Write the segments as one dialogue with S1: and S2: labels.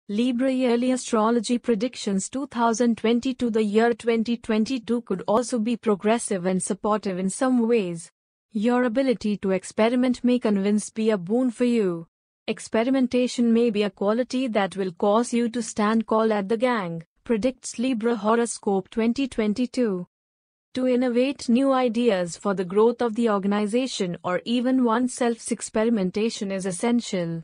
S1: Libra yearly astrology predictions 2022. The year 2022 could also be progressive and supportive in some ways. Your ability to experiment may be a boon for you. Experimentation may be a quality that will cause you to stand tall at the gang, predicts Libra Horoscope 2022. To innovate new ideas for the growth of the organization or even oneself, experimentation is essential.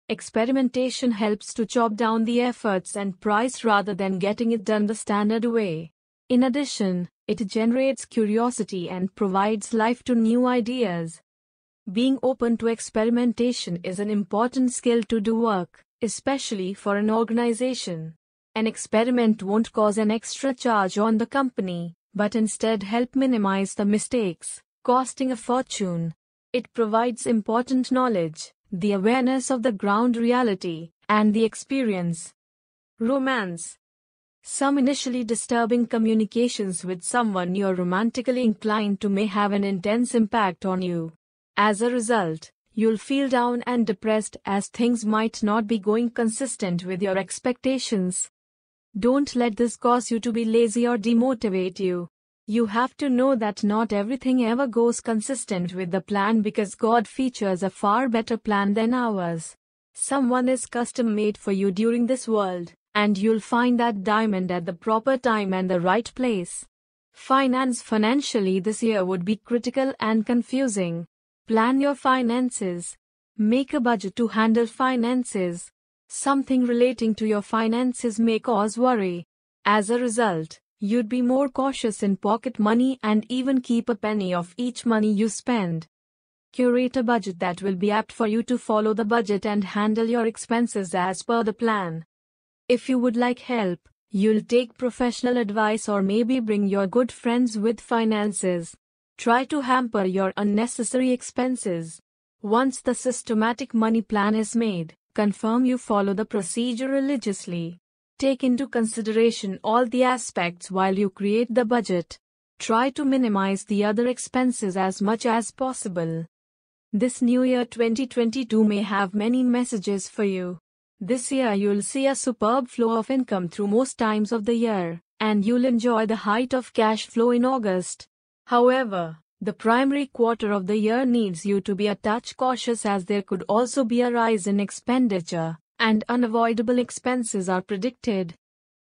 S1: Experimentation helps to chop down the efforts and price rather than getting it done the standard way. In addition, it generates curiosity and provides life to new ideas. Being open to experimentation is an important skill to do work, especially for an organization. An experiment won't cause an extra charge on the company, but instead help minimize the mistakes, costing a fortune. It provides important knowledge, the awareness of the ground reality, and the experience. Romance. Some initially disturbing communications with someone you're romantically inclined to may have an intense impact on you. As a result, you'll feel down and depressed as things might not be going consistent with your expectations. Don't let this cause you to be lazy or demotivate you. You have to know that not everything ever goes consistent with the plan because God features a far better plan than ours. Someone is custom made for you during this world, and you'll find that diamond at the proper time and the right place. Financially this year would be critical and confusing. Plan your finances. Make a budget to handle finances. Something relating to your finances may cause worry. As a result, you'd be more cautious in pocket money and even keep a penny of each money you spend. Curate a budget that will be apt for you to follow the budget and handle your expenses as per the plan. If you would like help, you'll take professional advice or maybe bring your good friends with finances. Try to hamper your unnecessary expenses. Once the systematic money plan is made, confirm you follow the procedure religiously. Take into consideration all the aspects while you create the budget. Try to minimize the other expenses as much as possible. This new year 2022 may have many messages for you. This year you'll see a superb flow of income through most times of the year, and you'll enjoy the height of cash flow in August. However, the primary quarter of the year needs you to be a touch cautious as there could also be a rise in expenditure, and unavoidable expenses are predicted.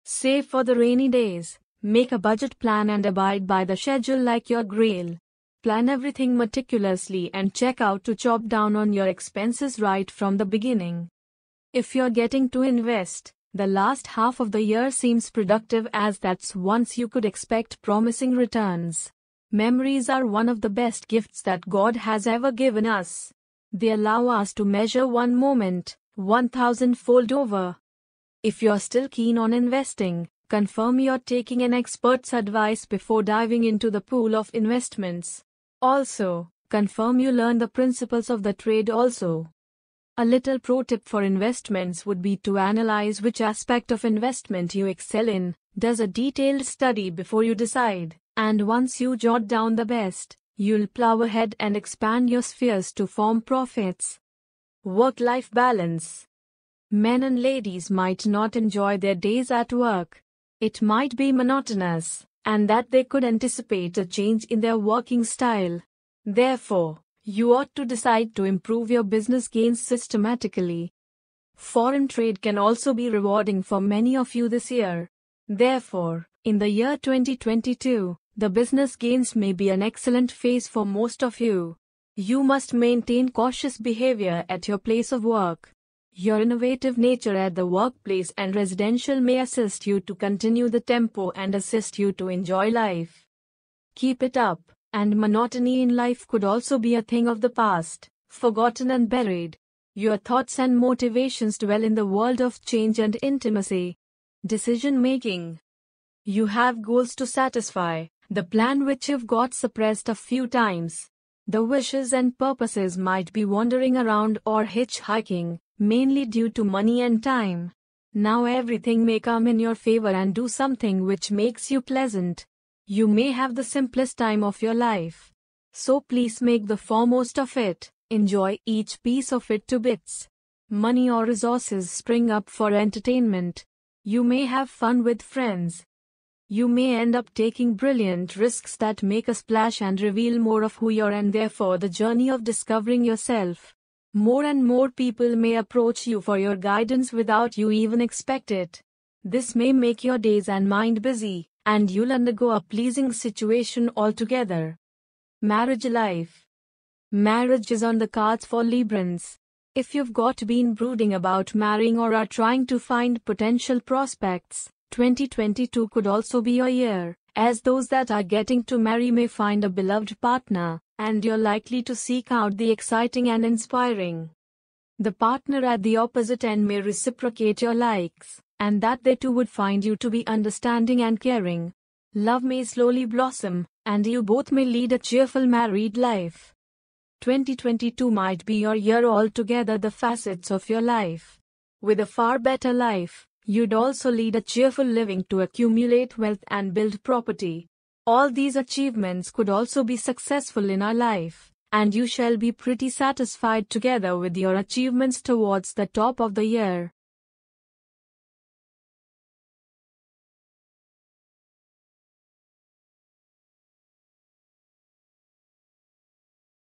S1: Save for the rainy days, make a budget plan and abide by the schedule like your Grail. Plan everything meticulously and check out to chop down on your expenses right from the beginning. If you're getting to invest, the last half of the year seems productive as that's once you could expect promising returns. Memories are one of the best gifts that God has ever given us. They allow us to measure one moment 1,000-fold over. If you're still keen on investing, confirm you're taking an expert's advice before diving into the pool of investments. Also, confirm you learn the principles of the trade also. A little pro tip for investments would be to analyze which aspect of investment you excel in. Does a detailed study before you decide, and once you jot down the best, you'll plow ahead and expand your spheres to form profits. Work-life balance. Men and ladies might not enjoy their days at work. It might be monotonous, and that they could anticipate a change in their working style. Therefore, you ought to decide to improve your business gains systematically. Foreign trade can also be rewarding for many of you this year. Therefore, in the year 2022, the business gains may be an excellent phase for most of you. You must maintain cautious behavior at your place of work. Your innovative nature at the workplace and residential may assist you to continue the tempo and assist you to enjoy life. Keep it up, and monotony in life could also be a thing of the past, forgotten and buried. Your thoughts and motivations dwell in the world of change and intimacy. Decision making. You have goals to satisfy, the plan which you've got suppressed a few times. The wishes and purposes might be wandering around or hitchhiking, mainly due to money and time. Now everything may come in your favor and do something which makes you pleasant. You may have the simplest time of your life. So please make the foremost of it, enjoy each piece of it to bits. Money or resources spring up for entertainment. You may have fun with friends. You may end up taking brilliant risks that make a splash and reveal more of who you are, and therefore the journey of discovering yourself. More and more people may approach you for your guidance without you even expect it. This may make your days and mind busy, and you'll undergo a pleasing situation altogether. Marriage life. Marriage is on the cards for Librans. If you've been brooding about marrying or are trying to find potential prospects, 2022 could also be your year, as those that are getting to marry may find a beloved partner, and you're likely to seek out the exciting and inspiring. The partner at the opposite end may reciprocate your likes, and that they too would find you to be understanding and caring. Love may slowly blossom, and you both may lead a cheerful married life. 2022 might be your year altogether, the facets of your life. With a far better life, you'd also lead a cheerful living to accumulate wealth and build property. All these achievements could also be successful in our life, and you shall be pretty satisfied together with your achievements towards the top of the year.